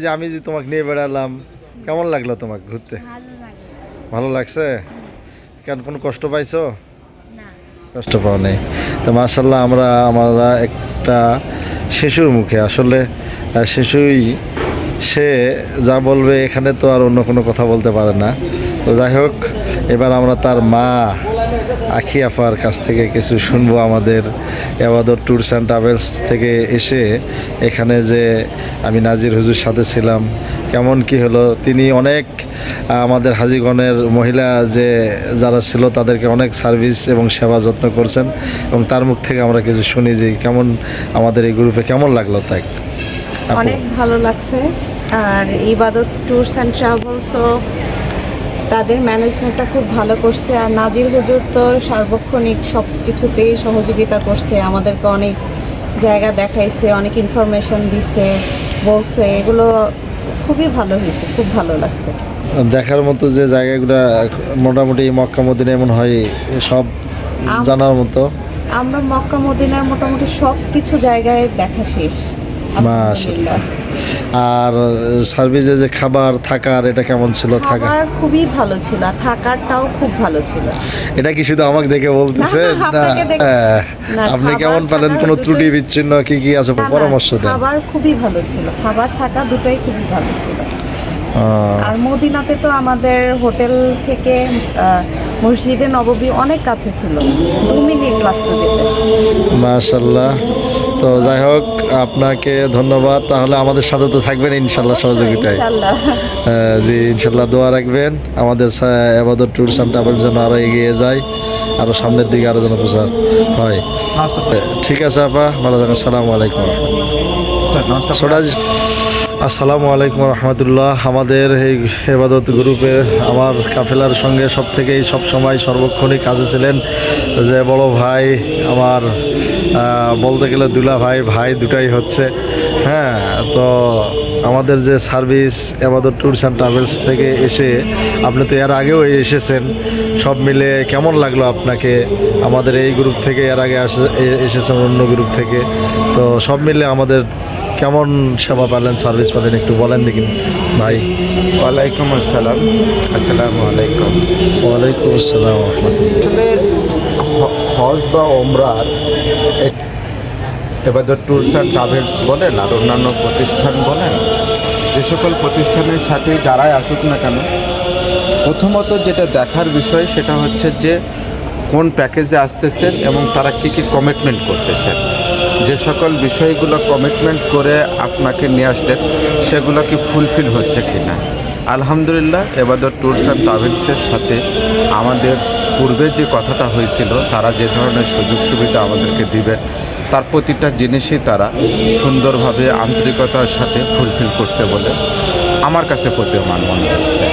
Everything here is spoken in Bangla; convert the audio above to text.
যে আমি যে তোমাকে নিয়ে বেড়ালাম, কেমন লাগলো তোমাকে ঘুরতে? ভালো লাগছে? কেন কোনো কষ্ট পাইছো? কষ্ট পাও নেই তো মাশাল্লাহ। আমরা একটা শিশুর মুখে আসলে শিশুই সে যা বলবে এখানে তো আর অন্য কোনো কথা বলতে পারে না। তো যাই হোক, এবার আমরা তার মা আখি আফার কাছ থেকে কিছু শুনবো। আমাদের এবাদত ট্যুরস অ্যান্ড ট্রাভেলস থেকে এসে এখানে যে আমি নাজির হুজুর সাথে ছিলাম, কেমন কি হলো। তিনি অনেক আমাদের হাজীগণের মহিলা যে যারা ছিল তাদেরকে অনেক সার্ভিস এবং সেবা যত্ন করছেন, এবং তার মুখ থেকে আমরা কিছু শুনি যে কেমন আমাদের এই গ্রুপে কেমন লাগলো। তাই অনেক ভালো লাগছে। আর ইবাদত ট্যুরস অ্যান্ড ট্রাভেলসও তাদের ম্যানেজমেন্টটা খুব ভালো করছে। আর নাজির হুজুর তো সার্বক্ষণিক সব কিছুতেই সহযোগিতা করছে, আমাদেরকে অনেক জায়গা দেখাইছে, অনেক ইনফরমেশন দিছে, বলছে। এগুলো খুবই ভালো হয়েছে, খুব ভালো লাগছে। দেখার মতো যে জায়গাগুলো মোটামুটি মক্কা মদিনা এমন হয় সব জানার মতো। আমরা মক্কা মদিনার মোটামুটি সব কিছু জায়গায় দেখা শেষ, আলহামদুলিল্লাহ। আর সার্ভিসে যে খাবার থাকার এটা কেমন ছিল? খাবার খুবই ভালো ছিল, আর থাকারটাও খুব ভালো ছিল। এটা কি শুধু আমাকে দেখে বলতেছেন না? আপনি কেমন পেলেন? কোনো ত্রুটি বিচ্ছিন্ন কি কি আছে পরামর্শ দেন। খাবার খুবই ভালো ছিল, খাবার থাকা দুটোই খুবই ভালো ছিল। আর মদিনাতে তো আমাদের হোটেল থেকে মসজিদে নববী অনেক কাছে ছিল, 2 মিনিট লাগতো যেতে। মাশাআল্লাহ। তো যাই হোক, আপনাকে ধন্যবাদ। তাহলে আমাদের সাথে তো থাকবেন ইনশাল্লাহ সহযোগিতায়? জি ইনশাল্লাহ, দোয়া রাখবেন আমাদের এবাদত ট্যুরস অ্যান্ড ট্রাভেলস যেন আরও এগিয়ে যায়, আরও সামনের দিকে আরও যেন প্রচার হয়। ঠিক আছে আপা, ভালো থাকেন। আসসালামু আলাইকুম। আসসালামু আলাইকুম রহমতুল্লাহ। আমাদের এই এবাদত গ্রুপে আমার কাফেলার সঙ্গে সব সময় সর্বক্ষণিক কাজে ছিলেন যে বড় ভাই আমার, বলতে গেলে দুলা ভাই দুটাই হচ্ছে। হ্যাঁ, তো আমাদের যে সার্ভিস এবাদত ট্যুরস অ্যান্ড ট্রাভেলস থেকে এসে, আপনি তো এর আগেও এসেছেন, সব মিলে কেমন লাগলো আপনাকে? আমাদের এই গ্রুপ থেকে এর আগে এসেছেন অন্য গ্রুপ থেকে, তো সব মিলে আমাদের কেমন সেবা পেলেন, সার্ভিস পেলেন, একটু বলেন দেখি ভাই। ওয়ালাইকুম আসসালাম। আসসালামু আলাইকুম। ওয়ালাইকুম আসসালাম রহমতুল্লাহ। আসলে হজ বা ওমরার এবাদত ট্যুরস অ্যান্ড ট্রাভেলস বলেন আর অন্যান্য প্রতিষ্ঠান বলেন, যে সকল প্রতিষ্ঠানের সাথে যারাই আসুক না কেন, প্রথমত যেটা দেখার বিষয় সেটা হচ্ছে যে কোন প্যাকেজে আসতেছেন এবং তারা কী কী কমিটমেন্ট করতেছেন। যে সকল বিষয়গুলো কমিটমেন্ট করে আপনাকে নিয়ে আসলেন সেগুলো কি ফুলফিল হচ্ছে কি না। আলহামদুলিল্লাহ, এবাদত ট্যুরস অ্যান্ড ট্রাভেলসের সাথে আমাদের পূর্বে যে কথাটা হয়েছিল, তারা যে ধরনের সুযোগ সুবিধা আমাদেরকে দিবেন তার প্রতিটা জিনিসই তারা সুন্দরভাবে আন্তরিকতার সাথে ফুলফিল করছে বলে আমার কাছে প্রতীয়মান মনে হচ্ছে।